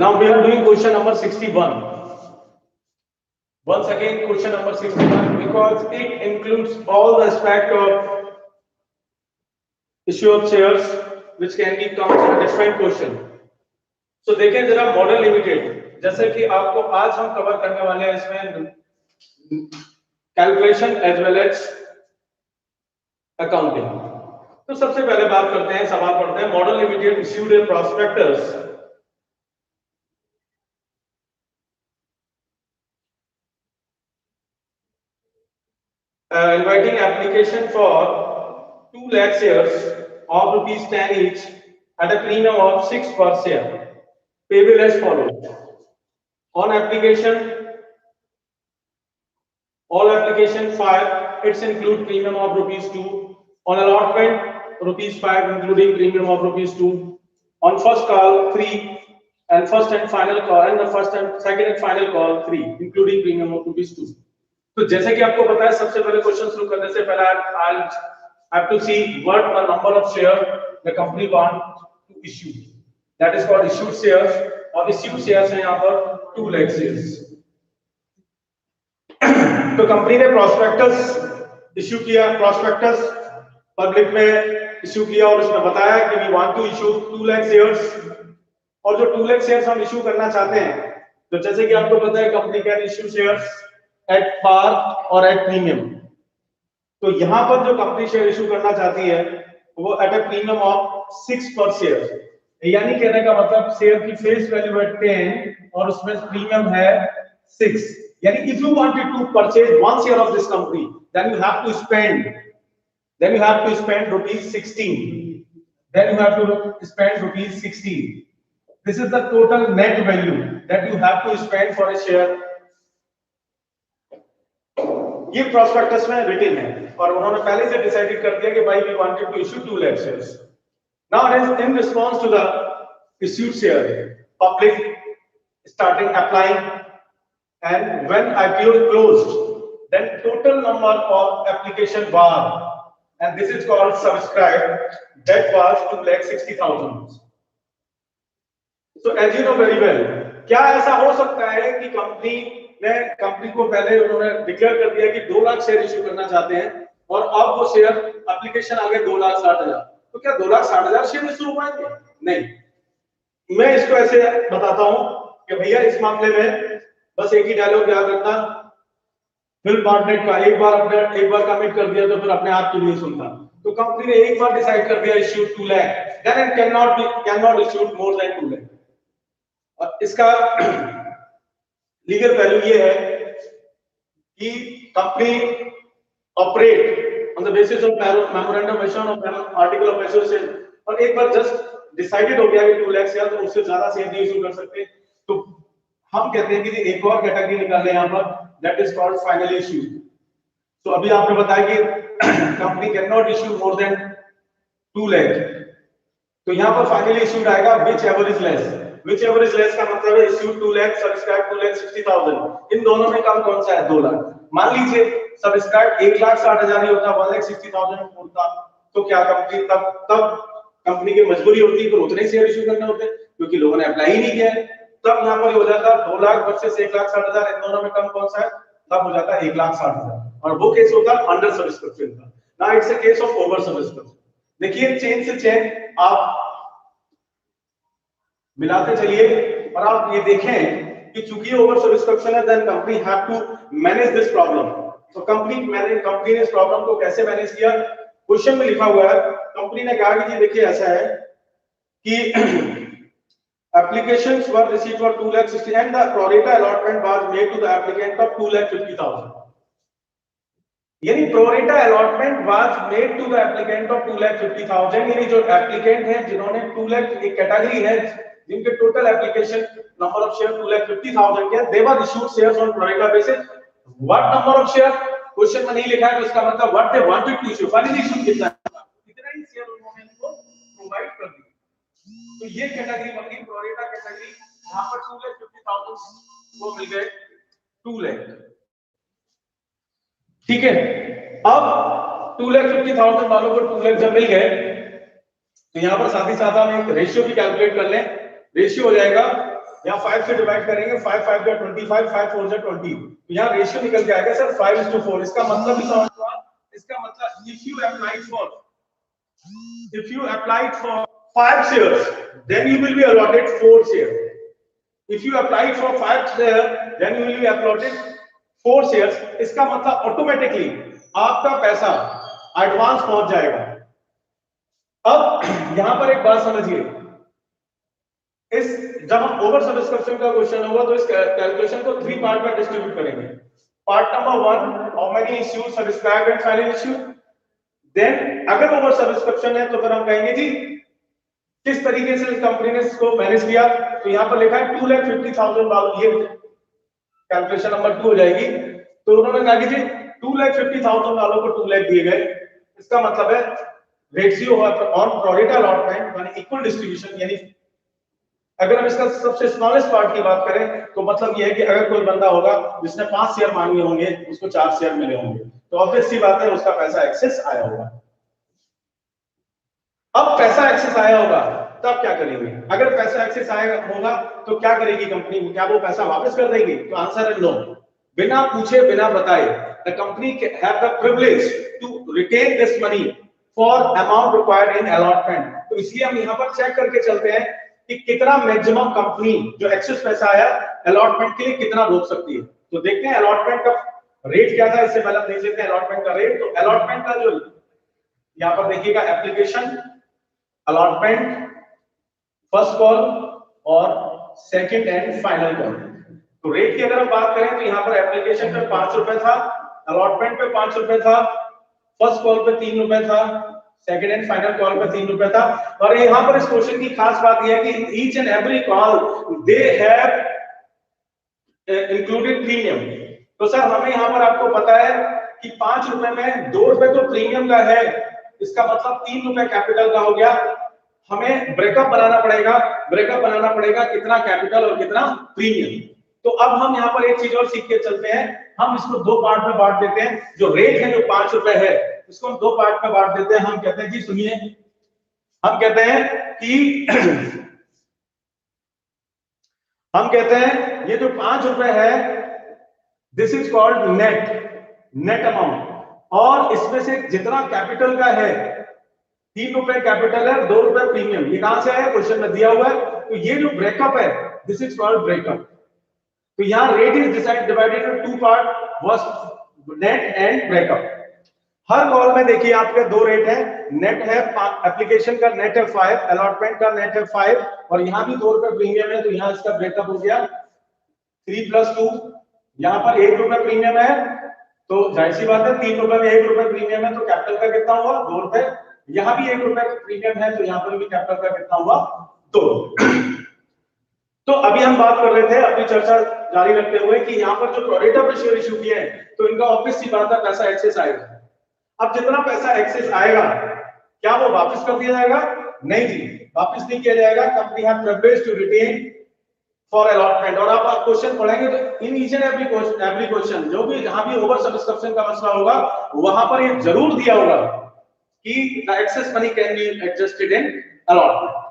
Now we are doing question number 61. Once again, question number 61, because it includes all the aspect of issue of shares which can be comes in a different question. So देखें जरा model limited, जैसे कि आपको आज हम cover करने वाले हैं इसमें calculation as well as accounting. तो सबसे पहले बात करते हैं, सवाल पढ़ते हैं। Model limited issued a prospectus inviting application for 2 lakh shares of rupees 10 each at a premium of 6 per share, payable as follows. On application, all application 5, it's include premium of rupees 2. On allotment, rupees 5 including premium of rupees 2. On first call 3, and first and final call, and the first and second and final call 3 including premium of rupees 2. तो जैसे कि आपको पता है, सबसे पहले question शुरू करने से पहले I have to see what the number of share the company want to issue. That is called issued shares, और issued shares हैं यहाँ पर 2 lakh shares. तो कंपनी ने प्रोस्पेक्टस इश्यू किया, प्रोस्पेक्टस पब्लिक में इश्यू किया और उसमें बताया कि we want to issue 2 lakh shares, और जो 2 lakh shares हम इश्यू करना चाहते हैं, तो जैसे कि आपको पता है company can issue shares at par और एट प्रीमियम। तो यहां पर जो कंपनी शेयर इशू करना चाहती है वो एट ए प्रीमियम ऑफ 6 पर शेयर, यानी कहने का मतलब शेयर की फेस वैल्यू है 10 और उसमें प्रीमियम है 6। यानी if you wanted to purchase 1 share of this company then you have to spend rupees 16, then you have to spend rupees 16. This is the total net value that you have to spend for a share. ये prospectus में written है और उन्होंने पहले से decided कर दिया कि भाई we wanted to issue 2 lakh shares. Now in response to the issued share, public starting applying, and when IPO closed, then total number of application bar, and this is called subscribed, that was 2,60,000. So as you know very well, क्या ऐसा हो सकता है कि company को पहले उन्होंने declare कर दिया कि 2 लाख शेयर इश्यू करना चाहते हैं और अब वो शेयर एप्लीकेशन आ गए 2,60,000, तो क्या 2,60,000 शेयर इश्यू हो पाएंगे? नहीं। मैं इसको ऐसे बताता हूं कि भैया इस मामले में बस एक ही डायलॉग याद रखना, फिल्म पार्टनेट का एक बार कमिट कर दिया तो फिर अपने आप की नहीं सुनता। तो कंपनी ने एक बार डिसाइड कर दिया issue 2 lakh, then it can not issue more than 2 lakh. और इसका लीगल वैल्यू ये है कि company operate on the basis of memorandum of article of association, और एक बार जस्ट डिसाइडेड हो गया कि 2 लाख शेयर, तो उससे ज्यादा शेयर नहीं इशू कर सकते। तो हम कहते हैं कि एक और कैटेगरी निकाले यहाँ पर, that is called final issue. तो अभी आपने बताया कि company can not issue more than 2 lakh, तो यहाँ पर फाइनली इश्यूड आएगा which ever is less. Which ever is less का मतलब है इश्यूड 2 लाख, सब्सक्राइब 2,60,000, इन दोनों में कम कौन सा है? 2 लाख। मान लीजिए सब्सक्राइब 1,60,000 ही होता, 1,60,000 होता, तो क्या कंपनी तब कंपनी की मजबूरी होती है कि उतने शेयर इश्यू करने होते, क्योंकि लोगों ने अप्लाई ही नहीं किया है। तब यहाँ पर हो जाता 2 लाख वर्सेस 1,60,000, इन दोनों में कम कौन सा है? तब हो जाता 1,60,000, और वो केस होता अंडर सब्सक्रिप्शन का। ना it's a case of over subscription. देखिए चेन से चेन आप मिलाते चलिए और आप ये देखें कि चूंकि ओवर सब्सक्रिप्शन है, then company have to manage this problem. तो कंपनी ने इस प्रॉब्लम को कैसे मैनेज किया? क्वेश्चन में लिखा हुआ है, कंपनी ने कहा कि देखिए ऐसा है कि applications were received for 2,60,000 and the pro rata allotment was made to the applicant of 2,50,000. यानी pro rata allotment was made to the applicant of 2,50,000, यानी जो एप्लीकेंट हैं जिन्होंने 2 लाख, एक कैटेगरी है जिनके total application number of share 2,50,000 के, they were issued shares on pro rata basis. What number of share question में नहीं लिखा है, तो इसका मतलब what they wanted to issue, finally issue कितना ही शेयर उन्होंने इनको प्रोवाइड कर दिया। तो ये कैटेगरी बन गई प्रो रेटा कैटेगरी, यहां पर 2,50,000 वो मिल गए 2 लाख। ठीक है, अब 2,50,000 वालों को 2 लाख जब मिल गए, तो यहां पर साथ ही साथ हम एक रेशियो भी कैलकुलेट कर लें। रेशियो हो जाएगा यहाँ 5 से डिवाइड करेंगे, 5 5 का 25, 5 4 जा 20, तो यहाँ रेशियो निकल के आएगा सर 5:4। इसका मतलब भी समझ लो आप, इसका मतलब if you applied for 5 shares, then you will be allotted 4 shares. If you applied for 5 shares, then you will be allotted 4 shares. इसका मतलब ऑटोमेटिकली आपका पैसा एडवांस पहुंच जाएगा। अब यहां पर एक बात समझिए, इस जब हम ओवर सब्सक्रिप्शन का क्वेश्चन होगा तो इस कैलकुलेशन को 3 पार्ट में डिस्ट्रीब्यूट करेंगे। Part number 1, how many issues subscribe and final issue. Then अगर ओवर सब्सक्रिप्शन है तो फिर हम कहेंगे जी किस तरीके से कंपनी ने इसको मैनेज किया। तो यहां पर लिखा है 2,50,000, ये कैलकुलेशन नंबर 2 हो जाएगी। तो उन्होंने कहा कि जी 2,50,000 को 2 लाख दिए गए। इसका मतलब है रेशियो ऑन प्रोरेटा अलॉटमेंट यानी इक्वल डिस्ट्रीब्यूशन, यानी अगर हम इसका सबसे स्मॉलेस्ट पार्ट की बात करें तो मतलब ये है कि अगर कोई बंदा होगा जिसने 5 शेयर मांगे होंगे, उसको 4 शेयर मिले होंगे, तो ऑब्वियस सी बात है उसका पैसा एक्सेस आया होगा। अब पैसा एक्सेस आया होगा तब क्या करेंगे? अगर पैसा एक्सेस आया होगा तो क्या करेगी कंपनी? क्या वो पैसा वापस कर देगी? तो आंसर है नो। बिना पूछे बिना बताए the company have the privilege to retain this money for amount required in allotment. तो इसलिए हम यहाँ पर चेक करके चलते हैं कि कितना मैक्सिमम कंपनी जो एक्सेस पैसा आया अलॉटमेंट के लिए कितना रोक सकती है। तो देखते हैं अलॉटमेंट का रेट क्या था, इससे पहले देख लेते हैं अलॉटमेंट का रेट। तो अलॉटमेंट का जो यहाँ पर देखिएगा एप्लीकेशन, अलॉटमेंट, फर्स्ट कॉल और सेकंड एंड फाइनल कॉल। तो रेट की अगर हम बात करें तो यहाँ पर एप्लीकेशन पे 5 रुपए था, अलॉटमेंट पे 5 रुपए था, फर्स्ट कॉल पे 3 रुपए था, सेकंड एंड फाइनल कॉल पे 3 रुपए था। और यहाँ पर इस क्वेश्चन की खास बात यह है कि इन each and every call they have included premium. तो सर हमें यहाँ पर आपको पता है कि 5 रुपए में 2 रुपए तो प्रीमियम का है, इसका मतलब 3 रुपए कैपिटल का हो गया। हमें ब्रेकअप बनाना पड़ेगा कितना कैपिटल और कितना प्रीमियम। तो अब हम यहाँ पर एक चीज और सीख के चलते हैं, हम इसको 2 पार्ट में बांट देते हैं। जो रेट है जो 5 रुपए है इसको हम 2 पार्ट में बांट देते हैं। हम कहते हैं जी सुनिए, हम कहते हैं कि हम कहते हैं ये जो 5 रुपए है this is called net amount, और इसमें से जितना कैपिटल का है 3 रुपए कैपिटल है, 2 रुपए प्रीमियम। ये कहां से है? क्वेश्चन में दिया हुआ है। तो ये जो ब्रेकअप है दिस इज कॉल्ड ब्रेकअप। तो यहाँ rate is divided into 2 part, first net and breakup. Her call में देखिए आपके 2 रेट है, नेट है एप्लीकेशन का नेट है 5, अलॉटमेंट का नेट है 5, और यहाँ भी 2 रुपए प्रीमियम है। तो यहाँ इसका ब्रेकअप हो गया 3 + 2। यहाँ पर 1 रुपए प्रीमियम है, तो जाहिर सी बात है 3 रुपए में 1 रुपए प्रीमियम है, तो कैपिटल का कितना हुआ? 2 रुपए। यहाँ भी 1 रुपए प्रीमियम है, तो यहाँ पर भी कैपिटल का कितना हुआ? 2। तो अभी हम बात कर रहे थे अपनी चर्चा जारी रखते हुए कि यहाँ पर जो प्रोरेटा पे शेयर इशू किए हैं तो इनका ऑब्वियस सी बात है पैसा एक्सेस आएगा। अब जितना पैसा एक्सेस आएगा क्या वो वापस कर दिया जाएगा? नहीं जी, वापस नहीं किया जाएगा। Company have privilege to retain for allotment. और आप क्वेश्चन पढ़ेंगे तो in each and every question जो भी जहां भी ओवर सब्सक्रिप्शन का मसला होगा वहां पर ये जरूर दिया होगा कि the excess money can be adjusted in allotment.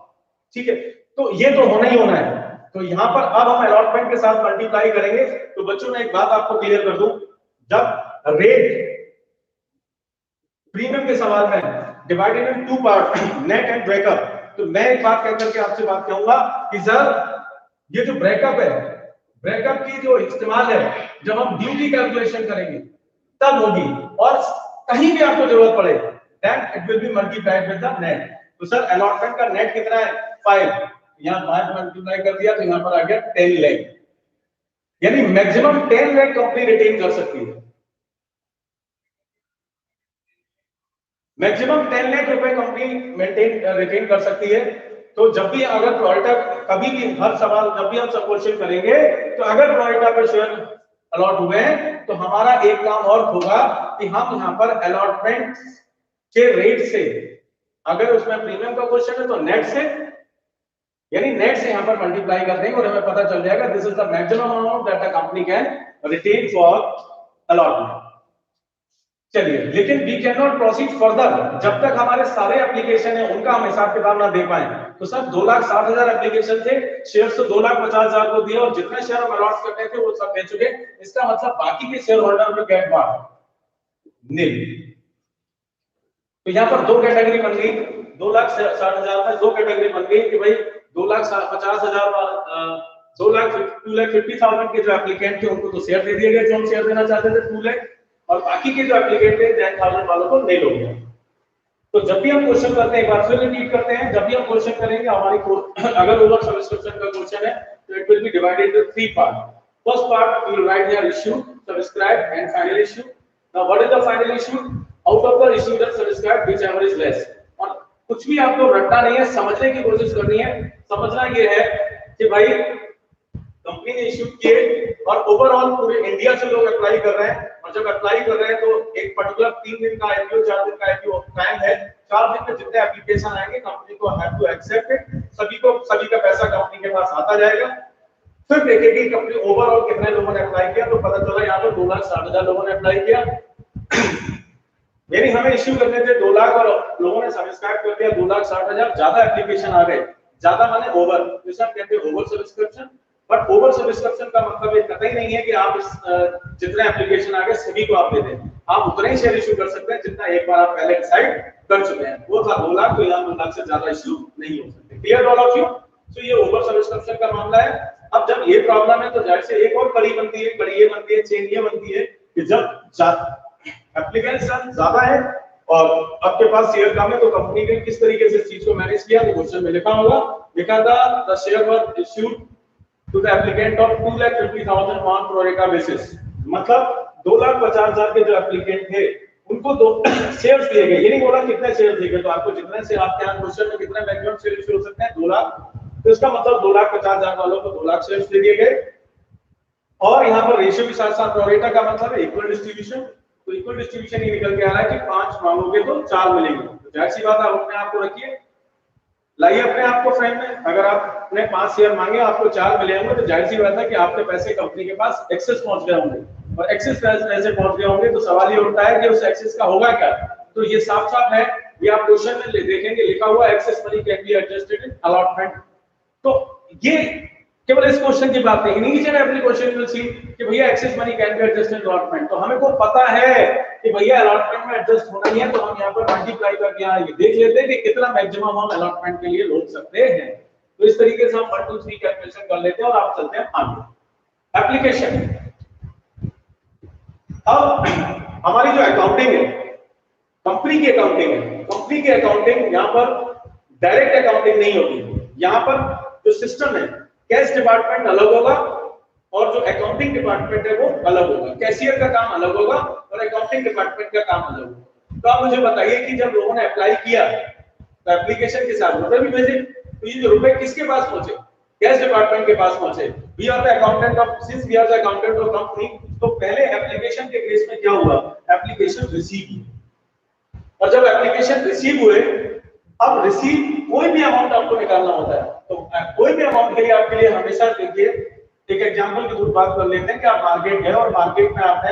ठीक है, तो ये तो होना ही होना है। तो यहाँ पर अब हम अलॉटमेंट के साथ मल्टीप्लाई करेंगे। तो बच्चों मैं एक बात आपको क्लियर कर दूं, जब रेट प्रीमियम के सवाल में divided in 2 part net and breakup, तो मैं एक बात कहकर के आपसे बात कहूंगा कि सर ये जो ब्रेकअप है, ब्रेकअप की जो इस्तेमाल है जब हम ड्यूटी कैलकुलेशन करेंगे तब होगी, और कहीं भी आपको जरूरत पड़े then it will be multiplied with the net. तो सर अलॉटमेंट का नेट कितना है? 5। यहाँ 5 मल्टीप्लाई कर दिया तो यहाँ पर आ गया 10 लाख, यानी मैक्सिमम 10 लाख कंपनी रिटेन कर सकती है। मैक्सिमम 10 लाख रुपए कंपनी रिटेन कर सकती है। तो जब भी अगर प्रोरेटा कभी भी हर सवाल जब भी हम सब क्वेश्चन करेंगे तो अगर प्रोरेटा पर शेयर अलॉट हुए तो हमारा एक काम और होगा कि हम यहाँ पर अलॉटमेंट के रेट से, अगर उसमें प्रीमियम का क्वेश्चन है तो नेट से, यानी नेट से यहाँ पर मल्टीप्लाई कर देंगे और हमें पता चल जाएगा this is the maximum amount that the company can retain for allotment. चलिए, लेकिन we can not proceed further जब तक हमारे सारे एप्लीकेशन है उनका हम हिसाब किताब ना दे पाए। तो सर 2,60,000 एप्लीकेशन थे, शेयर तो 2,50,000 को दिए और जितने शेयर हम अलॉट करने थे वो सब दे चुके। इसका मतलब बाकी के शेयर होल्डर में गेट व्हाट? नील। तो यहाँ पर दो कैटेगरी बन गई, 2,60,000 में दो कैटेगरी बन गई कि भाई 2,50,000 2,50,000 के जो एप्लीकेंट थे उनको तो शेयर दे दिए गए जो हम शेयर देना चाहते थे 2 लाख, और बाकी के जो एप्लीकेंट थे 10,000 वालों को नहीं हो गया। तो जब भी हम क्वेश्चन करते हैं, एक बार फिर रिपीट करते हैं, जब भी हम क्वेश्चन करेंगे हमारी अगर ओवर सब्सक्रिप्शन का क्वेश्चन है तो it will be divided into 3 part. First part we will write here issue, subscribe and final issue. Now what is the final issue? Out of the issued and subscribe whichever is less. और कुछ भी आपको रटना नहीं है, समझने की कोशिश करनी है। समझना ये है कि भाई कंपनी ने इश्यू किए और ओवरऑल पूरे इंडिया से लोग अप्लाई कर रहे हैं, और जब अप्लाई कर रहे हैं तो एक पर्टिकुलर 3 दिन का आईपीओ 4 दिन का आईपीओ टाइम है। 4 दिन में जितने एप्लीकेशन आएंगे कंपनी को हैव टू एक्सेप्ट इट, सभी का पैसा कंपनी के पास आता जाएगा। फिर देखेगी कंपनी ओवरऑल कितने लोगों ने अप्लाई किया, तो पता चला यहाँ पर 2,60,000 लोगों ने अप्लाई किया। यानी हमें इश्यू करने थे 2 लाख और लोगों ने सब्सक्राइब कर दिया 2,60,000, ज्यादा एप्लीकेशन आ गए, ज्यादा माने ओवर, जैसे हम कहते हैं over subscription. But over subscription का मतलब ये कतई नहीं है कि आप जितने एप्लीकेशन आ गए सभी को आप दे दें। आप उतना ही शेयर इश्यू कर सकते हैं जितना एक बार आप पहले डिसाइड कर चुके हैं। वो था 2 लाख, तो यहाँ 2 लाख से ज्यादा इश्यू नहीं हो सकते। Clear all of you? तो ये ओवर सब्सक्रिप्शन का मामला है। अब जब ये प्रॉब्लम है तो जाहिर से एक और कड़ी बनती है, कड़ी ये बनती है, चेन ये बनती है कि जब एप्लीकेशन ज्यादा है और आपके पास शेयर कम है तो कंपनी ने किस तरीके से इस चीज को मैनेज किया, तो क्वेश्चन में लिखा होगा, लिखा था the share were issued to the applicant of 2,50,000 on pro rata basis। मतलब 2,50,000 के जो एप्लीकेंट थे उनको दो शेयर्स दिए गए। ये नहीं बोला कितने शेयर दिए गए, तो आपको जितने से आपके यहाँ क्वेश्चन में कितने मैक्सिमम शेयर इश्यू हो सकते हैं 2 लाख, तो इसका मतलब 2,50,000 वालों को 2 लाख शेयर्स दे दिए गए। और यहाँ पर रेशियो के साथ साथ प्रो रेटा का मतलब है इक्वल डिस्ट्रीब्यूशन। तो इक्वल डिस्ट्रीब्यूशन ये निकल के आ रहा है कि 5 मांगोगे तो 4 मिलेंगे। तो जाहिर सी बात है, आप अपने आप को रखिए, लाइए अपने आप को फ्रेम में। अगर आपने 5 शेयर मांगे आपको 4 मिले होंगे, तो जाहिर सी बात है कि आपके पैसे कंपनी के पास एक्सेस पहुंच गए होंगे, और एक्सेस पैसे पहुंच गए होंगे तो सवाल ये उठता है कि उस एक्सेस का होगा क्या। तो ये साफ साफ है, ये आप क्वेश्चन में देखेंगे लिखा हुआ excess money can be adjusted in allotment. तो ये केवल इस क्वेश्चन की बात नहीं, नीचे में अपनी क्वेश्चन विल सी कि भैया excess money can be adjusted in allotment. तो हमें को पता है कि भैया अलॉटमेंट में एडजस्ट होना ही है, तो हम यहाँ पर मल्टीप्लाई करके यहाँ ये देख लेते हैं कि कितना मैक्सिमम हम अलॉटमेंट के लिए लोग सकते हैं। तो इस तरीके से हम 1 2 3 कैलकुलेशन कर लेते हैं और आप चलते हैं आगे एप्लीकेशन। अब हमारी जो अकाउंटिंग है, कंपनी की अकाउंटिंग है, कंपनी की अकाउंटिंग यहाँ पर डायरेक्ट अकाउंटिंग नहीं होगी। यहाँ पर जो सिस्टम है, कैश डिपार्टमेंट अलग होगा और जो अकाउंटिंग डिपार्टमेंट है वो अलग होगा। कैशियर का काम अलग होगा और अकाउंटिंग डिपार्टमेंट का काम अलग होगा। तो आप मुझे बताइए कि जब लोगों ने अप्लाई किया तो एप्लीकेशन के साथ रुपए भी भेजे, तो ये जो रुपए किसके पास पहुंचे? कैश डिपार्टमेंट के पास पहुंचे। We are the accountant of, since we are the accountant of company, तो पहले एप्लीकेशन के केस में क्या हुआ, एप्लीकेशन रिसीव हुई, और जब एप्लीकेशन रिसीव हुए, अब रिसीव कोई भी अमाउंट आपको निकालना होता है, तो कोई भी अमाउंट के लिए आपके लिए हमेशा देखिए, एक एग्जांपल की बात कर लेते हैं कि आप मार्केट गए और मार्केट में आपने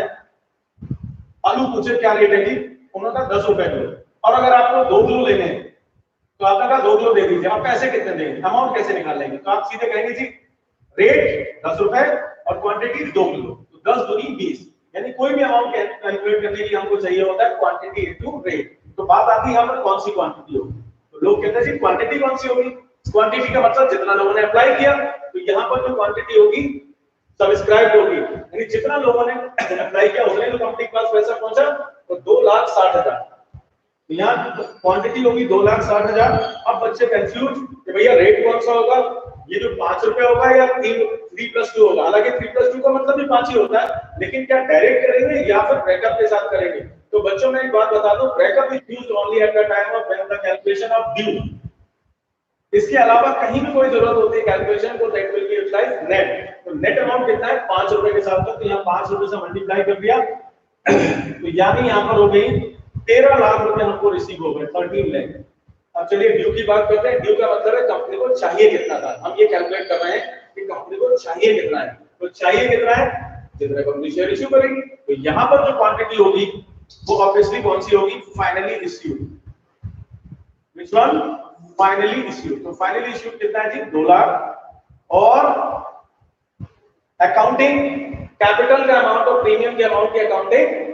आलू पूछे क्या रेट है जी, उन्होंने कहा 10 रुपए किलो, और अगर आपको 2 किलो लेने हैं तो आपने कहा 2 किलो दे दीजिए, आप पैसे कितने देंगे, अमाउंट कैसे निकालेंगे? तो आप सीधे कहेंगे जी रेट 10 रुपए और क्वांटिटी 2 किलो, तो 10 दूनी 20, यानी कोई भी अमाउंट कैलकुलेट करने के लिए हमको चाहिए होता है क्वांटिटी इनटू रेट। तो बात आती है यहाँ पर कौन सी क्वांटिटी होगी, तो लोग कहते हैं जी क्वांटिटी कौन सी होगी, क्वांटिटी का मतलब जितना लोगों ने अप्लाई किया, तो यहाँ पर जो क्वांटिटी होगी सब्सक्राइब होगी, यानी जितना लोगों ने अप्लाई किया उतने तो कंपनी के पास पैसा पहुंचा, तो 2,60,000, तो यहाँ क्वांटिटी होगी 2,60,000। अब बच्चे कंफ्यूज कि भैया रेट कौन सा होगा, ये जो 5 रुपए होगा या 3+2 होगा। हालांकि 3+2 का मतलब भी 5 ही होता है, लेकिन क्या डायरेक्ट करेंगे या फिर ब्रेकअप के साथ करेंगे? तो बच्चों में एक बात बता दूं, breakup is used only at the time of when the calculation of due. इसके अलावा कहीं भी कोई जरूरत होती है कैलकुलेशन को, that will be utilized net. तो नेट अमाउंट कितना है 5 रुपए के साथ, तो यहाँ 5 रुपए से मल्टीप्लाई कर दिया, तो यानी यहाँ पर हो गई 13 लाख रुपए हमको रिसीव हो गए, 13 लाख। अब चलिए ड्यू की बात करते हैं। ड्यू का मतलब है कंपनी को चाहिए कितना था, हम ये कैलकुलेट कर रहे हैं कि कंपनी को चाहिए कितना है, तो चाहिए कितना है, जितना कंपनी शेयर इश्यू करेगी। तो यहाँ पर जो क्वांटिटी होगी वो ऑब्वियसली कौन सी होगी, finally issued. Which one? Finally issued. तो finally issued कितना है जी? 2 लाख। और अकाउंटिंग कैपिटल का अमाउंट और प्रीमियम के अमाउंट की अकाउंटिंग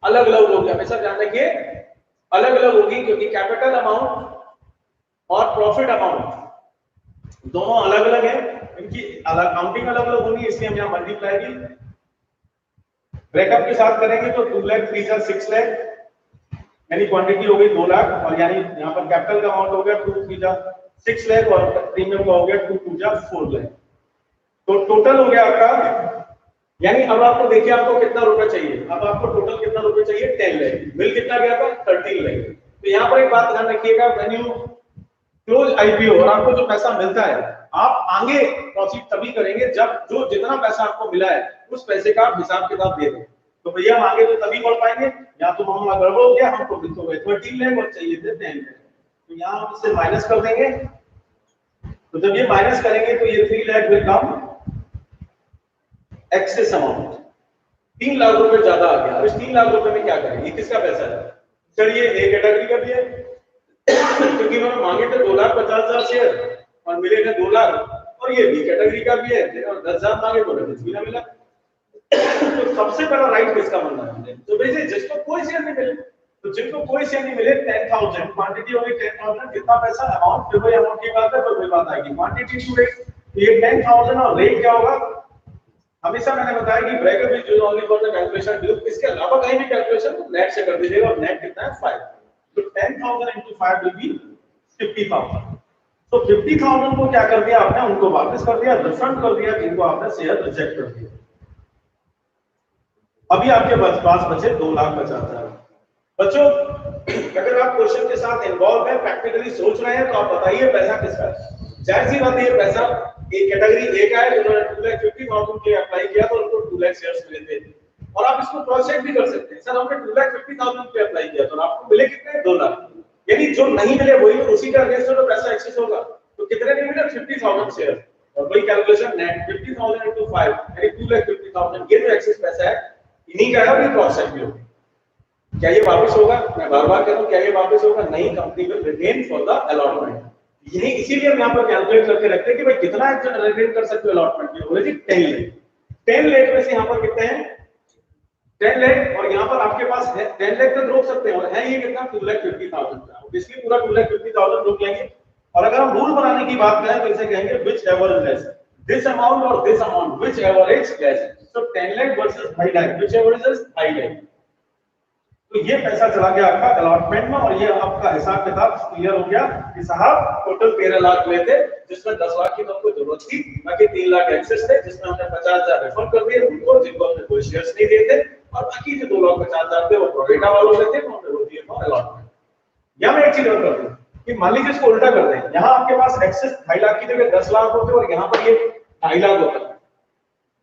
अलग अलग होगी। हमेशा ध्यान रखिए अलग अलग होगी, क्योंकि कैपिटल अमाउंट और प्रॉफिट अमाउंट दोनों अलग अलग है, इनकी अकाउंटिंग अलग अलग होगी, इसलिए हम यहाँ मल्टीप्लाई भी ब्रेकअप के साथ करेंगे। तो 2 लाख 3 जा 6 लाख, यानी क्वांटिटी हो गई 2 लाख, और यानी यहाँ पर कैपिटल का अमाउंट हो गया 2 3 जा 6 लाख और प्रीमियम का हो गया 2 2 जा 4 लाख। तो टोटल हो गया आपका, यानी अब आपको देखिए आपको कितना रुपए चाहिए, अब आपको टोटल कितना रुपए चाहिए? 10 लाख। बिल कितना गया था? 13 लाख। तो यहाँ पर एक बात ध्यान रखिएगा, व्हेन यू क्लोज आईपीओ और आपको जो पैसा मिलता है, आप आगे प्रोसीड तभी करेंगे जब जो जितना पैसा आपको मिला है उस पैसे का आप हिसाब किताब दे दें। तो भैया हम आगे तो तभी बढ़ पाएंगे, या तो मामला गड़बड़ हो गया, हमको बिल तो गए 13 लाख और चाहिए थे 10 लाख, तो यहाँ हम इससे माइनस कर देंगे। तो जब ये माइनस करेंगे तो ये 3 lakh will come excess amount, 3 lakh रुपए ज्यादा आ गया। अब इस 3 लाख रुपए में क्या करेंगे? किसका पैसा है? चलिए ए कैटेगरी का भी है, क्योंकि उन्होंने मांगे थे 2,50,000 शेयर और मिले थे 2 लाख, और ये बी कैटेगरी का भी है और 10,000 मांगे तो कुछ भी ना मिला। तो सबसे पहला राइट किसका बनना है? तो वैसे जिसको कोई शेयर नहीं मिले, तो जिनको कोई शेयर नहीं मिले 10,000 क्वांटिटी हो गई 10,000, कितना पैसा अमाउंट, फिर वही अमाउंट की बात है, तो वही बात आएगी क्वांटिटी टू रेट। तो ये 10,000 और रेट क्या होगा? हमेशा मैंने बताया कि bracket is used only for the calculation due, इसके अलावा कहीं भी कैलकुलेशन नेट से कर दीजिएगा, और नेट कितना है 5। तो 10,000 into 5 will be 50,000। तो 50,000 को क्या कर दिया आपने? उनको वापस कर दिया, रिफंड कर दिया जिनको आपने शेयर रिजेक्ट कर दिया। अभी आपके पास बचे 2,50,000। बच्चों अगर आप क्वेश्चन के साथ इन्वॉल्व है, प्रैक्टिकली सोच रहे हैं, तो आप बताइए पैसा किसका है? जाहिर सी बात है ये पैसा एक कैटेगरी ए का है, उन्होंने 2,50,000 के लिए अप्लाई किया तो उनको 2 लाख शेयर्स मिले थे। और आप इसको क्रॉस चेक भी कर सकते हैं, सर हमने 2,50,000 पे अप्लाई किया तो आपको मिले कितने? 2 लाख। यानी जो नहीं मिले वही उसी का अगेंस्ट में पैसा एक्सेस होगा। तो कितने नहीं मिले? 50,000 शेयर, और वही कैलकुलेशन नेट 50,000 into 5 यानी 2,50,000। ये जो एक्सेस पैसा है इन्हीं का है, और ये क्रॉस चेक भी होगा। क्या ये वापस होगा? मैं बार-बार कह रहा हूं, क्या ये वापस होगा? नहीं, company will retain for the allotment. यही इसीलिए हम यहाँ पर कैलकुलेट करके रखते हैं कि भाई कितना रिटेन कर सकते हो अलॉटमेंट में। बोले जी 10 लाख। 10 लाख में से यहाँ पर कितने हैं? 10 लाख, और यहाँ पर आपके पास है 10 लाख तक रोक सकते हैं, और है ये कितना? 2,50,000 का। इसलिए पूरा 2,50,000 रोक लेंगे। और अगर हम रूल बनाने की बात करें तो इसे कहेंगे which ever is less, this amount और this amount, which ever is less. So 10 lakh versus 5 lakh, which ever is 5 lakh. तो ये पैसा चला गया आपका अलॉटमेंट में, और ये आपका हिसाब किताब क्लियर हो गया कि साहब टोटल 13 लाख हुए थे, जिसमें 10 लाख की तो आपको जरूरत थी, बाकी 3 लाख एक्सेस थे, जिसमें हमने 50,000 रिफंड कर दिए उनको जिनको हमने कोई शेयर्स नहीं दिए थे, और बाकी जो 2,50,000 थे वो प्रोरेटा वालों के थे, तो हमने वो दिए फॉर अलॉटमेंट। या मैं एक चीज और कर दूं कि मान लीजिए इसको उल्टा कर दें, यहाँ आपके पास एक्सेस 2.5 लाख की जगह 10 लाख होते और यहाँ पर ये 2.5 लाख होता,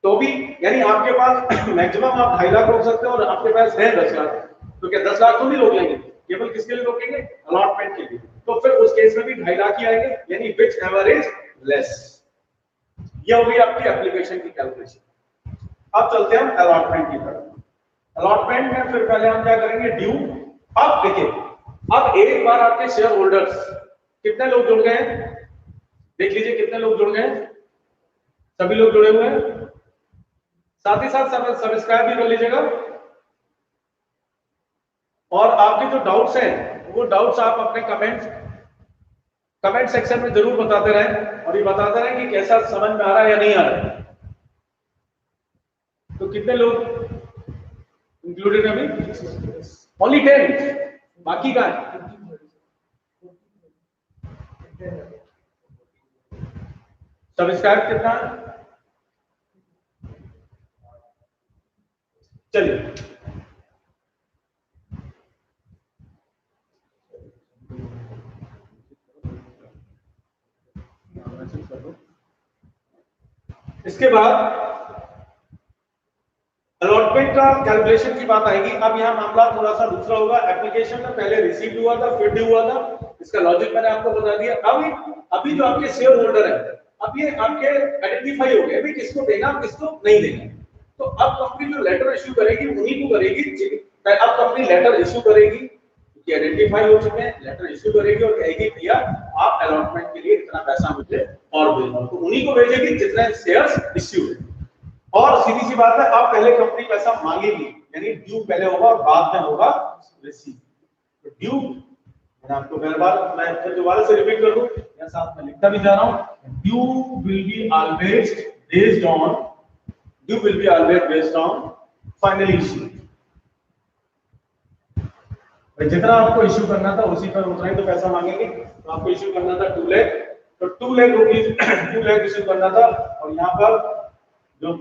तो भी यानी आपके पास मैक्सिमम आप 2.5 लाख रोक सकते हो, और आपके पास है 10 लाख, तो क्या 10 लाख तो नहीं रोक लेंगे? केवल किसके लिए रोकेंगे? अलॉटमेंट के लिए। तो फिर उस केस में भी 2.5 लाख ही आएंगे, यानी विच एवर इज लेस। ये हो गई आपकी एप्लीकेशन की कैलकुलेशन। अब चलते हैं अलॉटमेंट की तरफ। अलॉटमेंट में फिर पहले हम क्या करेंगे? ड्यू। अब देखिए, अब एक बार आपके शेयर होल्डर्स कितने लोग जुड़ गए हैं? देख लीजिए कितने लोग जुड़ गए हैं। सभी लोग जुड़े हुए हैं, साथ ही साथ सब्सक्राइब भी कर लीजिएगा। और आपके जो डाउट्स हैं वो डाउट्स आप अपने कमेंट सेक्शन में जरूर बताते रहें, और ये बताते रहें कि कैसा समझ में आ रहा है या नहीं आ रहा है। तो कितने लोग इंक्लूडेड अभी? ओनली 10, बाकी का है? सब्सक्राइब कितना है? चलिए इसके बाद अलॉटमेंट का कैलकुलेशन की बात आएगी। अब यहाँ मामला थोड़ा सा दूसरा होगा। एप्लीकेशन में पहले रिसीव हुआ था, फिर ड्यू हुआ था, इसका लॉजिक मैंने आपको बता दिया। अभी जो आपके शेयर होल्डर है, अब ये आपके आइडेंटिफाई हो गए अभी किसको देना किसको नहीं देना। तो अब कंपनी जो लेटर इश्यू करेगी उन्हीं को करेगी। अब कंपनी लेटर इश्यू करेगी, कि आइडेंटिफाई हो चुके हैं, लेटर इश्यू करेगी और कहेगी भैया आप अलॉटमेंट के लिए इतना पैसा मुझे और भेज दो, तो उन्हीं को भेजेगी जितने शेयर्स इश्यू है। और सीधी सी बात है, अब पहले कंपनी पैसा मांगेगी, यानी ड्यू पहले होगा और बाद में होगा रिसीव। तो ड्यू मैं आपको मैं फिर दोबारा से रिपीट कर दूं, या साथ में लिखता भी जा रहा हूं, due will be always based on final issue. जितना आपको इश्यू करना था उसी पर उतना ही तो पैसा मांगेंगे। तो आपको इश्यू करना था 2 लाख, तो 2 लाख रुपीस 2 लाख इश्यू करना था, और यहाँ पर जो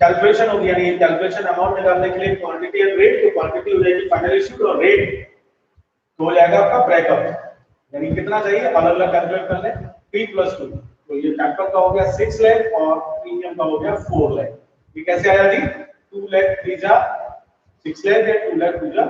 कैलकुलेशन होगी, यानी कैलकुलेशन अमाउंट निकालने के लिए क्वांटिटी एंड रेट, तो क्वांटिटी हो जाएगी फाइनल इश्यू और रेट तो हो जाएगा आपका ब्रेकअप, यानी कितना चाहिए अलग अलग कैलकुलेट कर लें। P+2, तो ये कैपिटल का हो गया 6 लाख और प्रीमियम का हो गया 4 लाख। ये कैसे आया जी? 2 लाख 3 जा 6 लाख है, 2 लाख 2 जा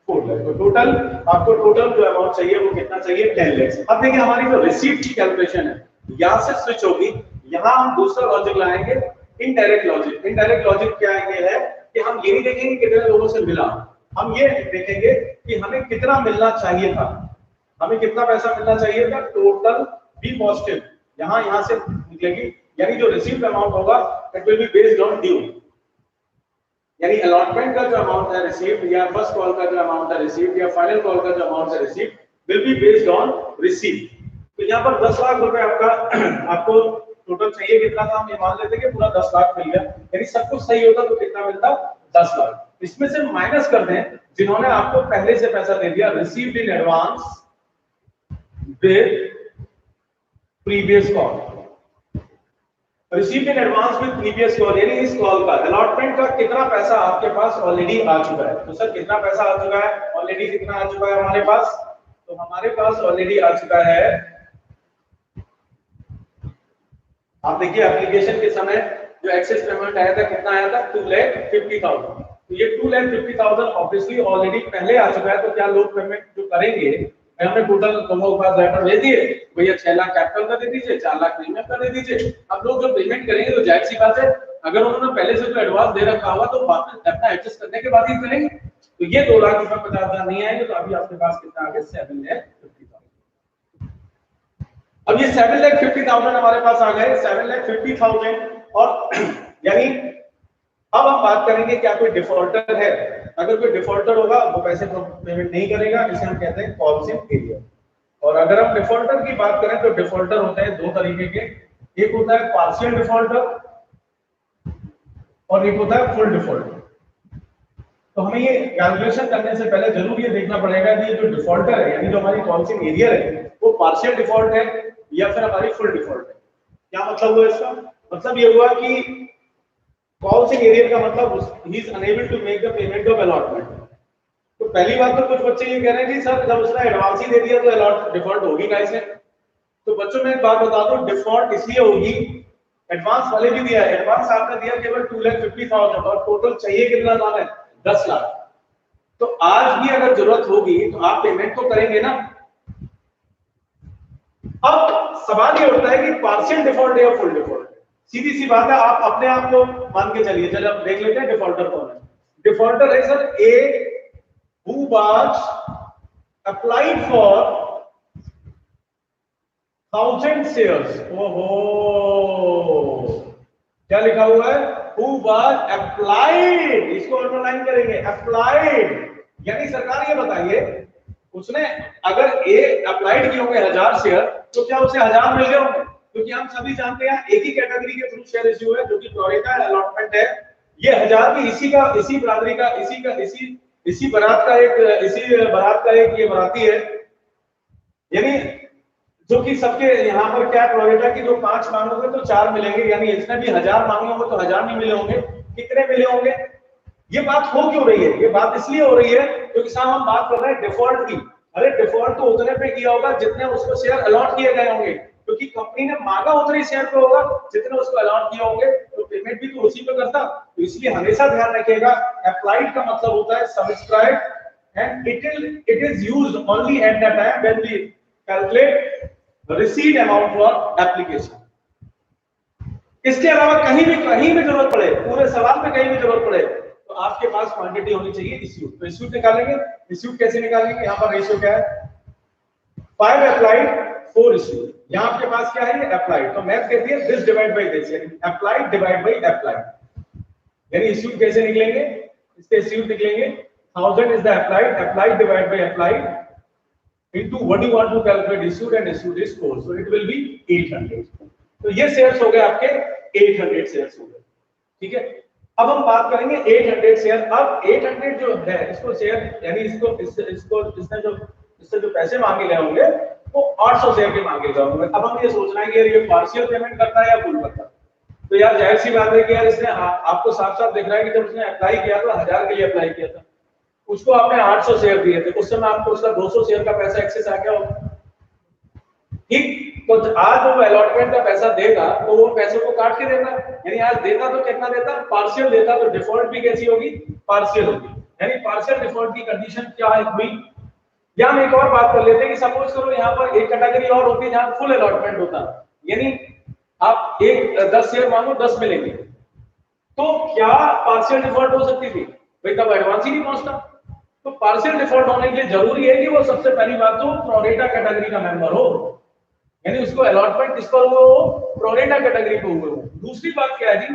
4 लाख। तो टोटल आपको टोटल जो अमाउंट चाहिए वो कितना चाहिए? 10 लाख। अब देखिए हमारी जो रिसीप्ट की कैलकुलेशन है यहां से स्विच होगी, यहां हम दूसरा लॉजिक लाएंगे, इनडायरेक्ट लॉजिक। इनडायरेक्ट लॉजिक क्या है कि हम ये नहीं देखेंगे कितने लोगों से मिला, हम ये देखेंगे कि हमें कितना मिलना चाहिए था, हमें कितना पैसा मिलना चाहिए था। टोटल बी पॉजिटिव यहां से निकलेगी, यानी जो रिसीव्ड अमाउंट होगा it will be based on due, यानी अलॉटमेंट का जो अमाउंट है रिसीव्ड, या फर्स्ट कॉल का जो अमाउंट है रिसीव्ड, या फाइनल कॉल का जो अमाउंट है received will be based on received. तो यहाँ पर 10 लाख रुपए आपको टोटल चाहिए कितना था, हम ये मान लेते हैं कि पूरा 10 लाख मिल गया, यानी सब कुछ सही होता तो कितना मिलता? 10 लाख। इसमें से माइनस कर दें जिन्होंने आपको पहले से पैसा दे दिया, received in advance with previous call, received in advance with previous call, यानी इस कॉल का अलॉटमेंट का कितना पैसा आपके पास ऑलरेडी आ चुका है। तो सर कितना पैसा आ चुका है ऑलरेडी? कितना आ चुका है हमारे पास? तो हमारे पास ऑलरेडी आ चुका है, आप देखिए एप्लीकेशन के समय जो एक्सेस पेमेंट आया था कितना आया था? 2,50,000। तो ये 2,50,000 ऑब्वियसली ऑलरेडी पहले आ चुका है। तो क्या लोग पेमेंट जो करेंगे, हमने टोटल लोगों के पास लेटर भेज दिए, भैया 6 लाख कैपिटल का दे दीजिए, 4 लाख प्रीमियम का दे दीजिए। अब लोग जो पेमेंट करेंगे तो जाहिर सी बात है अगर उन्होंने पहले से जो एडवांस दे रखा होगा तो बाद में अपना एडजस्ट करने के बाद ही करेंगे। तो ये 2,50,000 नहीं आएंगे, तो अभी आपके पास कितना आ गया? 7,50,000। अब ये 7,50,000 हमारे पास आ गए, 7,50,000। और यानी अब हम बात करेंगे क्या कोई डिफॉल्टर है। अगर कोई डिफॉल्टर होगा वो पैसे पेमेंट नहीं करेगा, इसे हम कहते हैं कॉल्स इन एरियर। और अगर हम डिफॉल्टर की बात करें तो डिफॉल्टर होते हैं 2 तरीके के, एक होता है पार्शियल डिफॉल्टर और एक होता है फुल डिफॉल्टर। तो हमें ये कैलकुलेशन करने से पहले जरूर ये देखना पड़ेगा कि ये जो डिफॉल्टर है, यानी जो हमारी कॉल्स इन एरियर है, वो पार्शियल डिफॉल्ट है या फिर हमारी फुल डिफॉल्ट है। क्या मतलब हुआ इसका? मतलब ये हुआ कि कॉल्स इन एरियर का मतलब ही is enable to make the payment of allotment. तो पहली बात तो कुछ बच्चे ये कह रहे हैं कि सर जब उसने एडवांस ही दे दिया तो अलॉट डिफॉल्ट होगी कैसे? तो बच्चों में एक बात बता दूं, डिफॉल्ट इसलिए होगी, एडवांस वाले भी दिया है, एडवांस आपने दिया केवल 2,50,000 और टोटल चाहिए कितना था? 10 लाख। तो आज भी अगर जरूरत होगी तो आप पेमेंट तो करेंगे ना। अब सवाल ये उठता है कि पार्शियल डिफॉल्ट है या फुल डिफॉल्ट है। सीधी सी बात है, आप अपने आप को मान के चलिए, चलिए अब देख लेते हैं डिफॉल्टर कौन है। डिफॉल्टर है sir A who was applied for 1,000 shares। ओहो, क्या लिखा हुआ है? Who was applied, इसको अंडरलाइन करेंगे, applied। यानी सरकार ये बताइए, उसने अगर ए अप्लाइड किए होंगे 1000 शेयर, तो क्या उसे 1000 मिल गए होंगे? क्योंकि हम सभी जानते हैं एक ही कैटेगरी के थ्रू शेयर इश्यू है जो कि प्रोरेटा अलॉटमेंट है। ये 1000 भी इसी बरादरी का, इसी बारात का एक ये बराती है, यानी जो कि सबके यहाँ पर क्या प्रोरेटा की जो 5 मांगोगे तो 4 मिलेंगे, यानी इसने भी 1000 मांगे होंगे तो 1000 नहीं मिले होंगे। कितने मिले होंगे? ये बात हो क्यों रही है? ये बात इसलिए हो रही है क्योंकि साहब हम बात कर रहे हैं डिफॉल्ट की। अरे डिफॉल्ट तो उतने पे किया होगा जितने उसको शेयर अलॉट किए गए होंगे, क्योंकि कंपनी ने मांगा उतने शेयर पे होगा जितने उसको अलॉट किए होंगे, तो पेमेंट भी तो उसी पे करता। तो इसलिए हमेशा ध्यान रखिएगा, अप्लाइड का मतलब होता है subscribe and it is used only at the time when we calculate received amount for application. इसके अलावा कहीं भी जरूरत पड़े, पूरे सवाल में कहीं भी जरूरत पड़े तो आपके पास क्वांटिटी होनी चाहिए इश्यूड। तो इश्यूड निकालेंगे, इश्यूड कैसे निकालेंगे, यहाँ पर रेशियो क्या है 5 अप्लाइड 4 इश्यूड। यहाँ आपके पास क्या है ये अप्लाइड, तो मैथ कहती है दिस डिवाइड बाय दिस, यानी अप्लाइड डिवाइड बाय अप्लाइड, यानी इश्यूड कैसे निकलेंगे, इसके इश्यूड निकलेंगे 1000 is the applied, applied divide by applied into what you want to calculate issued and issued is 4, so it will be 800। तो ये shares हो गए आपके 800 शेयर्स हो गए, ठीक है। अब हम बात करेंगे 800 शेयर। अब 800 जो है इसको शेयर यानी इसको इससे जो पैसे मांगे गए होंगे वो 800 शेयर के मांगे गए होंगे। अब हम ये सोचना है कि यार ये पार्शियल पेमेंट करता है या फुल करता है, तो यार जाहिर सी बात है कि यार इसने आपको साफ साफ दिख रहा है कि जब उसने अप्लाई किया था 1000 के लिए अप्लाई किया था, उसको आपने 800 शेयर दिए थे, उस समय आपको उसका 200 शेयर का पैसा एक्सेस आ गया होगा, ठीक। तो आज वो अलॉटमेंट का पैसा देगा तो वो पैसे को काट के देगा, यानी आज देता तो कितना देता, पार्शियल देता, तो डिफॉल्ट भी कैसी होगी, पार्शियल होगी, यानी पार्शियल डिफॉल्ट की कंडीशन क्या है हुई। या हम एक और बात कर लेते हैं कि सपोज करो यहाँ पर एक कैटेगरी और होती है जहां फुल अलॉटमेंट होता, यानी आप 10 शेयर मांगो 10 मिलेंगे, तो क्या पार्शियल डिफॉल्ट हो सकती थी भाई, तब एडवांस ही नहीं पहुंचता। तो पार्शियल डिफॉल्ट होने के लिए जरूरी है कि वो सबसे पहली बात तो प्रोरेटा कैटेगरी का मेंबर हो, यानी उसको अलॉटमेंट किस पर हुआ हो, प्रोरेटा कैटेगरी पे हुए हो। दूसरी बात क्या है जी,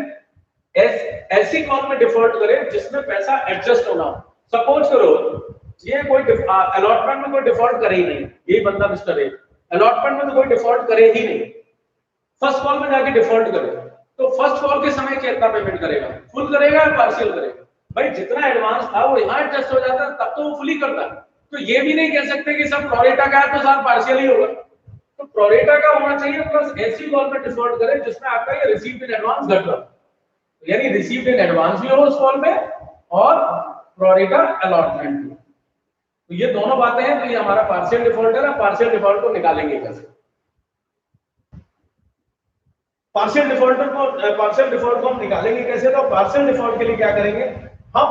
ऐसी कौन में डिफॉल्ट करे जिसमें पैसा एडजस्ट होना हो। सपोज करो ये कोई अलॉटमेंट में कोई डिफॉल्ट करे ही नहीं, ये बंदा मिस्टर ए अलॉटमेंट में तो कोई डिफॉल्ट करे ही नहीं, फर्स्ट कॉल में जाके डिफॉल्ट करे, तो फर्स्ट कॉल के समय कितना पेमेंट करेगा, फुल करेगा या पार्शियल करेगा। भाई जितना एडवांस था वो यहाँ एडजस्ट हो जाता, तब तो वो फुली करता। तो ये भी नहीं कह सकते कि सब प्रोरेटा का है तो सब पार्शियल ही होगा, तो प्रोरेटा का होना चाहिए प्लस ऐसी कॉल में डिफॉल्ट करे जिसमें आपका ये रिसीव्ड इन एडवांस घट रहा, यानी रिसीव्ड इन एडवांस भी हो उस कॉल में और प्रोरेटा अलॉटमेंट भी। तो ये दोनों बातें हैं, तो ये हमारा पार्शियल डिफॉल्ट है ना। पार्शियल डिफॉल्ट को निकालेंगे कैसे, पार्शियल डिफॉल्ट को हम निकालेंगे कैसे, तो पार्शियल डिफॉल्ट के लिए क्या करेंगे हम,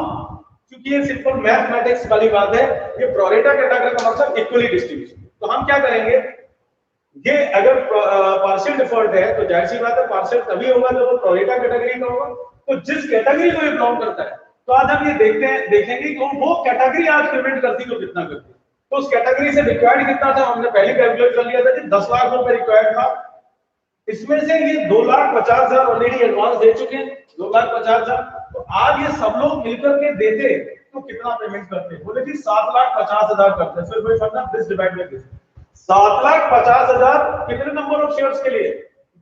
क्योंकि ये सिंपल मैथमेटिक्स वाली बात है, ये प्रोरेटा कैटेगरी का मतलब इक्वली डिस्ट्रीब्यूशन, तो हम क्या करेंगे, ये अगर पार्शियल डिफॉल्ट है तो जाहिर सी बात है पार्शियल तभी होगा जब वो प्रोरेटा कैटेगरी का होगा, तो जिस कैटेगरी को ये बिलोंग करता है, तो आज हम ये देखेंगे कि वो कैटेगरी आज पेमेंट करती तो कितना करती, तो उस कैटेगरी से रिक्वायर्ड कितना था, हमने पहले कैलकुलेट कर लिया था कि 10 लाख रुपए रिक्वायर्ड था, इसमें से ये 2,50,000 ऑलरेडी एडवांस दे चुके हैं, 2,50,000, तो आज ये सब लोग मिलकर के देते तो कितना पेमेंट करते, बोले कि 7,50,000 करते, फिर वही फंडा दिस डिवाइड बाय दिस, 7,50,000 कितने नंबर ऑफ शेयर्स के लिए,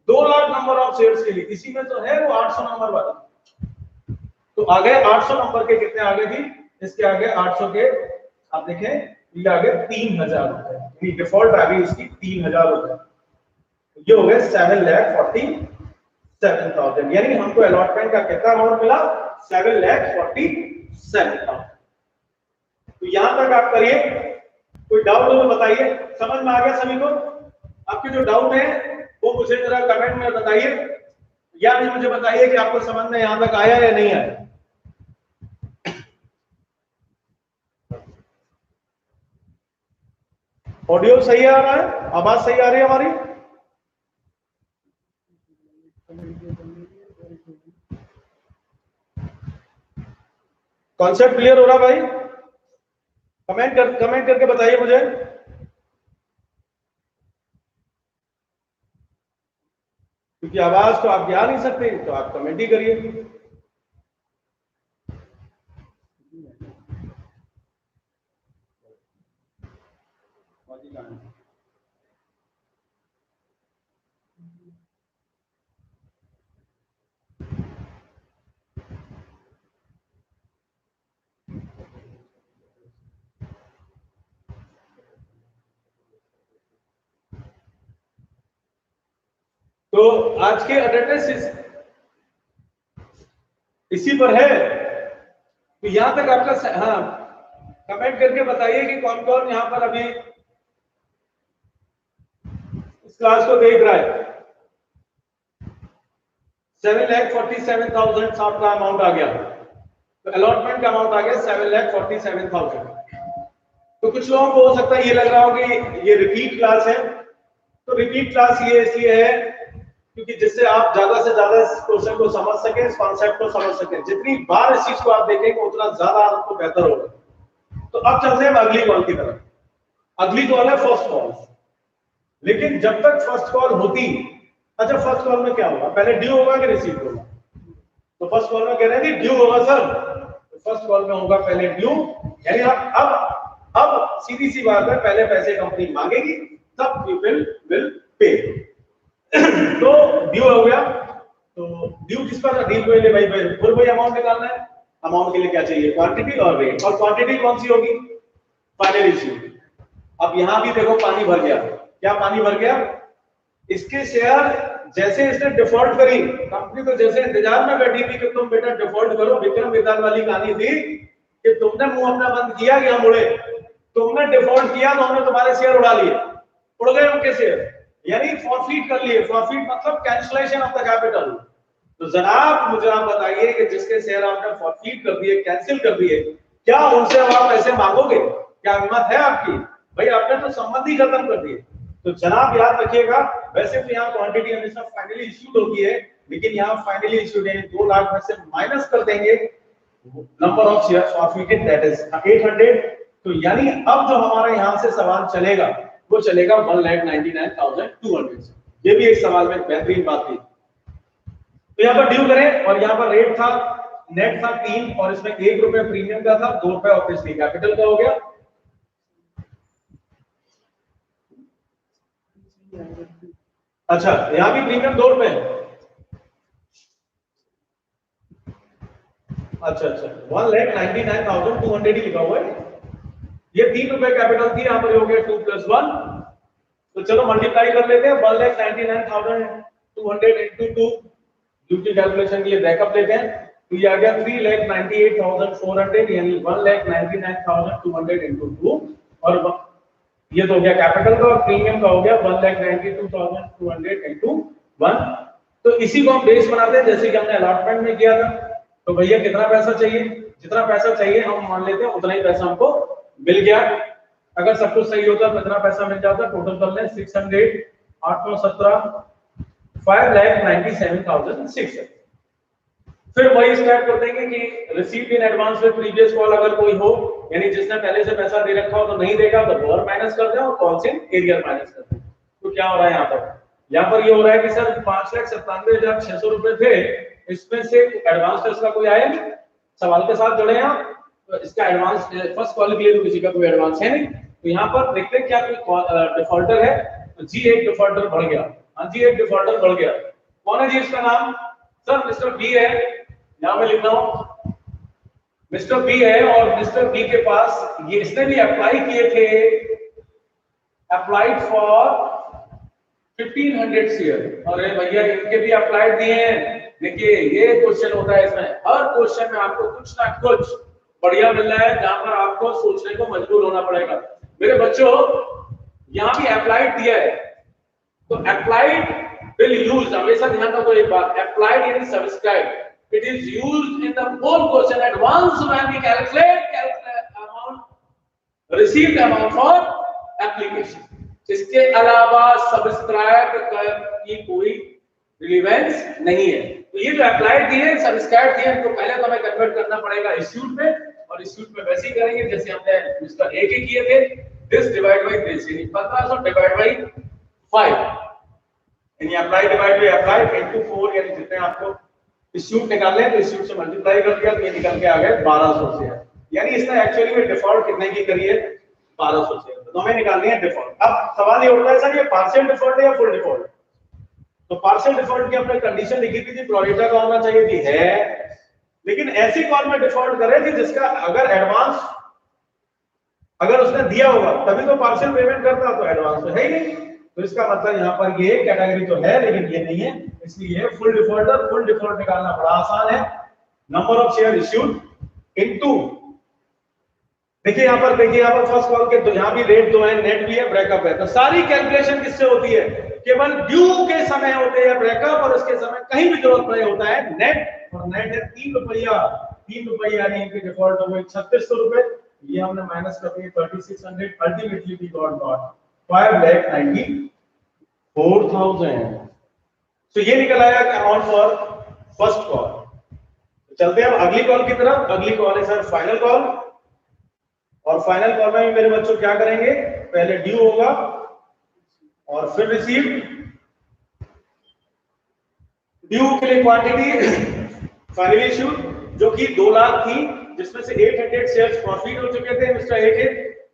2 लाख नंबर ऑफ शेयर्स के लिए, इसी में तो है वो 800 नंबर वाला, तो आ गए 800 नंबर के कितने आगे भी, इसके आगे 800 के आप देखें ये आगे 3,000 रुपए, डिफॉल्ट आ गई इसकी 3,000 रुपए, ये हो गए 7,47,000, यानी हमको अलॉटमेंट का कितना अमाउंट मिला, 7,47,000। तो यहां तक आप करिए, कोई डाउट हो तो बताइए, समझ में आ गया सभी को, आपके जो डाउट है वो मुझे जरा कमेंट में बताइए, या नहीं मुझे बताइए कि आपको समझ में यहां तक आया या नहीं आया। ऑडियो सही आ रहा है, आवाज सही आ रही है हमारी, कॉन्सेप्ट क्लियर हो रहा भाई, कमेंट करके बताइए मुझे। क्योंकि आवाज तो आप गा नहीं सकते, तो आप कमेंट ही करिए। तो आज के अटेंडेंस इसी पर है, तो यहां तक आपका, हाँ कमेंट करके बताइए कि कौन कौन यहां पर अभी इस क्लास को देख रहा है। 7,47,000 आपका अमाउंट आ गया, तो अलॉटमेंट का अमाउंट आ गया 7,47,000। तो कुछ लोगों को हो सकता है ये लग रहा हो कि ये रिपीट क्लास है, तो रिपीट क्लास ये इसलिए है क्योंकि जिससे आप ज्यादा से ज्यादा इस क्वेश्चन को समझ सके, इस कॉन्सेप्ट को समझ सके। जितनी बार इस चीज को आप देखेंगे उतना ज्यादा आपको बेहतर होगा। तो अब चलते हैं अगली कॉल की तरफ। अगली कॉल है फर्स्ट कॉल। लेकिन जब तक फर्स्ट कॉल होती, अच्छा फर्स्ट कॉल में क्या होगा, पहले ड्यू होगा कि रिसीव होगा? तो फर्स्ट कॉल में कह रहे हैं कि ड्यू होगा सर। तो फर्स्ट कॉल में होगा पहले ड्यू, यानी अब सीधी सी बात है, पहले पैसे कंपनी मांगेगी तब यू विल पे। तो ड्यू हो गया, तो ड्यू किस पर? डील को ले भाई फुल भाई अमाउंट निकालना है। अमाउंट के लिए क्या चाहिए? क्वांटिटी और रेट। और क्वांटिटी कौन सी होगी? Final issue. अब यहां भी देखो पानी भर गया। क्या पानी भर गया? इसके शेयर जैसे इसने डिफॉल्ट करी, कंपनी तो जैसे इंतजार में बैठी थी कि तुम बेटा डिफॉल्ट करो, विक्रम बेताल वाली कहानी थी कि तुमने मुंह अपना बंद किया कि हम उड़े। तुमने डिफॉल्ट किया तो हमने तुम्हारे शेयर उड़ा लिए, उड़ गए उनके शेयर, यानी फॉरफीट कर लिए। फॉरफीट मतलब कैंसिलेशन ऑफ द कैपिटल। तो जनाब मुझे आप बताइए कि जिसके शेयर आपने फॉरफीट कर दिए, कैंसिल कर दिए, क्या उनसे आप पैसे मांगोगे? क्या हिम्मत है आपकी? भाई आपने तो संबंध ही खत्म कर दिए। तो जनाब याद रखिएगा, वैसे तो यहाँ क्वांटिटी हमेशा फाइनली इश्यूड होती है, लेकिन यहाँ फाइनली इश्यूड है 2 लाख में से माइनस कर देंगे number of share forfeited, that is 800। तो यानी अब जो हमारा यहाँ से सवाल चलेगा वो चलेगा 1,99,200 से। ये भी एक सवाल में बेहतरीन बात थी। तो यहाँ पर ड्यू करें और यहाँ पर रेट था, नेट था 3 और इसमें 1 रुपए प्रीमियम का था, 2 रुपए ऑब्वियसली कैपिटल का हो गया। अच्छा यहाँ भी प्रीमियम 2 रुपए। अच्छा 1,99,200 ही लिखा हुआ है। ये 3 रुपए कैपिटल थी, यहाँ पर हो गया 2 + 1। तो चलो मल्टीप्लाई कर लेते हैं। 1,99,200 into 2, ड्यूटी कैलकुलेशन के लिए बैकअप लेते हैं। तो ये आ गया 3,98,400 यानी 1,99,200 into 2। और ये तो हो गया कैपिटल का, और प्रीमियम का हो गया 1,92,200 into 1। तो इसी को हम बेस बनाते हैं जैसे कि हमने अलॉटमेंट में किया था। तो भैया कितना पैसा चाहिए? जितना पैसा चाहिए हम मान लेते हैं उतना ही पैसा हमको मिल गया। अगर सब कुछ सही होता तो कितना पैसा मिल जाता? टोटल कर लें 600, 8 9 17, 5,97,600। फिर वही स्टेप कर देंगे कि received in advance with previous call अगर कोई हो, यानी जिसने पहले से पैसा दे रखा हो तो नहीं देगा तो और माइनस कर दें और कॉल्स इन एरियर माइनस कर दें। तो क्या हो रहा है यहाँ पर ये हो रहा है कि सर 5,97,600 रुपए थे, इसमें से एडवांस टैक्स का कोई आया नहीं, सवाल के साथ जुड़े हैं। तो इसका एडवांस फर्स्ट कॉल के लिए तो किसी का कोई एडवांस है नहीं। तो यहाँ पर देखते हैं क्या कोई डिफॉल्टर है। तो जी एक डिफॉल्टर बढ़ गया। हाँ जी एक डिफॉल्टर बढ़ गया। कौन है जी इसका नाम? सर मिस्टर बी है, यहाँ पे लिख रहा हूं मिस्टर बी है। और मिस्टर बी के पास ये इसने भी अप्लाई किए थे, अप्लाइड फॉर 1,500 शेयर। अरे भैया इनके भी अप्लाइड दिए हैं। देखिए ये क्वेश्चन होता है, इसमें हर क्वेश्चन में आपको कुछ ना कुछ बढ़िया मिल रहा है जहां पर आपको सोचने को मजबूर होना पड़ेगा। मेरे बच्चों यहां भी अप्लाइड दिया है, तो अप्लाइड विल यूज, हमेशा ध्यान रखो एक बात, अप्लाइड यानी subscribe, it is used in the whole question advance when we calculate amount received amount for application। इसके अलावा सब्सक्राइब की कोई रिलेवेंस नहीं है। तो ये जो अप्लाइड दिए, सब्सक्राइब दिए, तो पहले तो हमें कन्वर्ट करना पड़ेगा इश्यूड में, और इश्यूड में वैसे ही करेंगे जैसे हमने मिस्टर ए के किए थे। दिस डिवाइड बाय दिस, यानी 1500 डिवाइड बाय 5, यानी apply divide by apply into 4, यानी जितने आपको इश्यूड निकालने हैं तो इश्यूड से मल्टीप्लाई कर दिया तो ये निकल के आ गए 1200 शेयर। यानी इसने एक्चुअली में डिफॉल्ट कितने की करी है? 1200 शेयर। तो हमें निकालनी है डिफॉल्ट। अब सवाल ये उठता है सर ये पार्शियल डिफॉल्ट है या फुल डिफॉल्ट? तो पार्शियल डिफॉल्ट की हमने कंडीशन लिखी थी, प्रोरेटा का होना चाहिए थी, है, लेकिन ऐसी कॉल में डिफॉल्ट करे थी जिसका अगर एडवांस अगर उसने दिया होगा तभी तो पार्शियल पेमेंट करता, तो एडवांस तो है ही नहीं। तो इसका मतलब यहाँ पर ये कैटेगरी तो है लेकिन ये नहीं है, इसलिए फुल डिफॉल्टर। फुल डिफॉल्ट निकालना बड़ा आसान है, number of share issued into, देखिए यहाँ पर फर्स्ट कॉल के, तो यहाँ भी रेट दो है, नेट भी है, ब्रेकअप है। तो सारी कैलकुलेशन किससे होती है? केवल ड्यू के समय होते हैं ब्रेकअप, और उसके समय कहीं भी जरूरत पड़े होता है नेट। और नेट है 3 रुपया, 3 रुपये यानी इनके डिफॉल्ट हो गए 3600 रुपए। ये हमने माइनस कर दिए 3600, अल्टीमेटली वी गॉट 5,94,000। तो ये निकल आया अमाउंट फॉर फर्स्ट कॉल। चलते हैं अब अगली कॉल की तरफ। अगली कॉल है सर फाइनल कॉल, और फाइनल कॉल में भी मेरे बच्चों क्या करेंगे, पहले ड्यू होगा और फिर रिसीव। ड्यू के लिए क्वांटिटी फाइनली इशू जो कि 2 लाख थी, जिसमें से 800 शेयर्स प्रॉफिट हो चुके थे मिस्टर एके।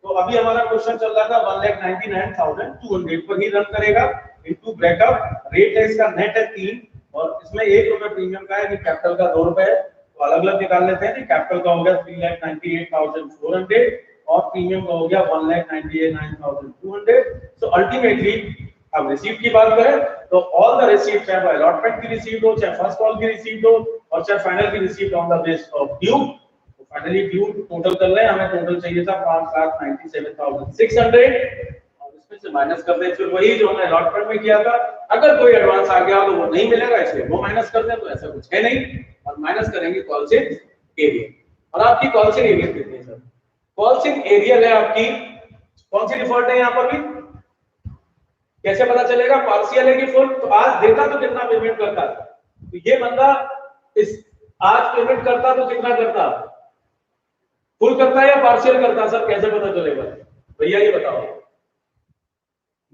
तो अभी हमारा क्वेश्चन चल रहा था 1,99,200 पर ही रन करेगा इनटू ब्रेकअप। रेट है इसका नेट है 3 और इसमें 1 रुपए प्रीमियम का है, कैपिटल का 2 रुपए है, तो अलग अलग निकाल लेते हैं। कैपिटल का हो गया 3,98,400 और प्रीमियम का हो गया 1,98,200। सो अल्टीमेटली अब रिसीप्ट की बात करें तो ऑल द रिसीप्ट, चाहे अलॉटमेंट की रिसीप्ट हो, चाहे फर्स्ट कॉल की रिसीप्ट हो और चाहे फाइनल की receipt on the base of due, तो फाइनली ड्यू टोटल कर रहे हैं। हमें टोटल चाहिए था 5,97,600 और इसमें से माइनस कर दें फिर वही जो हमने अलॉटमेंट में किया था। अगर कोई एडवांस आ गया तो वो नहीं मिलेगा, इसलिए वो माइनस कर दें, तो ऐसा कुछ है नहीं। और माइनस करेंगे कॉल्सिंग एरिया। और आपकी कॉल्सिंग एरिया कितनी है सर? कॉल्सिंग एरिया है आपकी, कौन सी डिफॉल्ट है यहाँ पर भी, कैसे पता चलेगा पार्शियल है कि फुल? तो आज देता तो कितना पेमेंट करता, तो ये बंदा इस आज पेमेंट करता तो कितना करता, फुल करता है या पार्शियल करता सर, कैसे पता चलेगा भैया ये बताओ।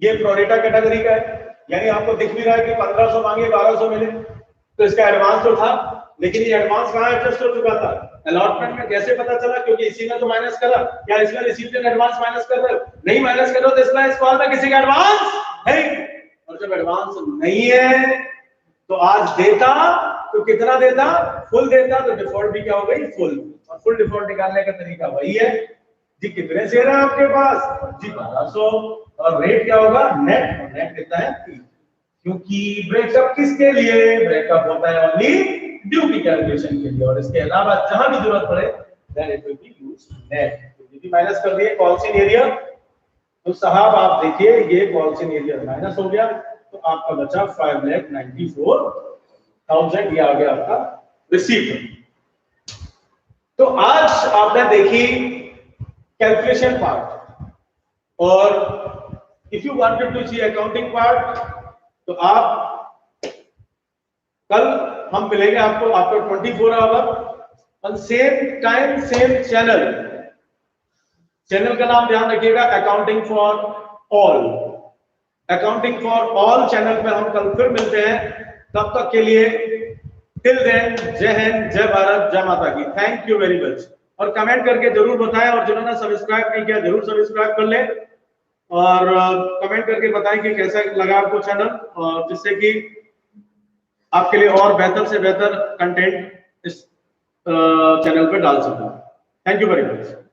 ये प्रोरेटा कैटेगरी का है, यानी आपको दिख भी रहा है कि 1500 मांगे 1200 मिले, तो इसका एडवांस तो था, लेकिन ये एडवांस कहां एडजस्ट हो चुका था? अलॉटमेंट में। कैसे पता चला? क्योंकि इसी में तो माइनस करा। क्या इसमें रिसीप्ट में एडवांस माइनस कर रहे हो? नहीं माइनस कर रहे हो, तो इसमें इस कॉल में किसी का एडवांस है। और जब एडवांस नहीं है तो आज देता तो कितना देता? फुल देता, तो डिफॉल्ट भी क्या हो गई? फुल। और फुल डिफॉल्ट निकालने का तरीका वही है जी। कितने शेयर है आपके पास जी? 1200। और रेट क्या होगा? नेट। और नेट कितना है? 3। क्योंकि ब्रेकअप किसके लिए? ब्रेकअप होता है ओनली ड्यू की कैलकुलेशन के लिए, और इसके अलावा जहां भी जरूरत पड़े then it will be used net. तो ये माइनस कर दिए कॉल्सिंग एरिया, तो साहब आप देखिए ये कॉल्सिंग एरिया माइनस हो गया, तो आपका बचा 5,94,000। ये आ गया आपका रिसीप्ट। तो आज आपने देखी कैलकुलेशन पार्ट, और if you wanted to see accounting part तो आप कल हम मिलेंगे आपको after 24 hour on same time same channel. Channel का नाम ध्यान रखिएगा, accounting for all. Accounting for all channel पे हम कल फिर मिलते हैं। तब तक के लिए टिल देन जय हिंद, जय भारत, जय माता की। Thank you very much. और कमेंट करके जरूर बताएं, और जिन्होंने सब्सक्राइब नहीं किया जरूर सब्सक्राइब कर लें, और कमेंट करके बताएं कि कैसा लगा आपको चैनल, और जिससे कि आपके लिए और बेहतर से बेहतर कंटेंट इस चैनल पर डाल सकूं। Thank you very much.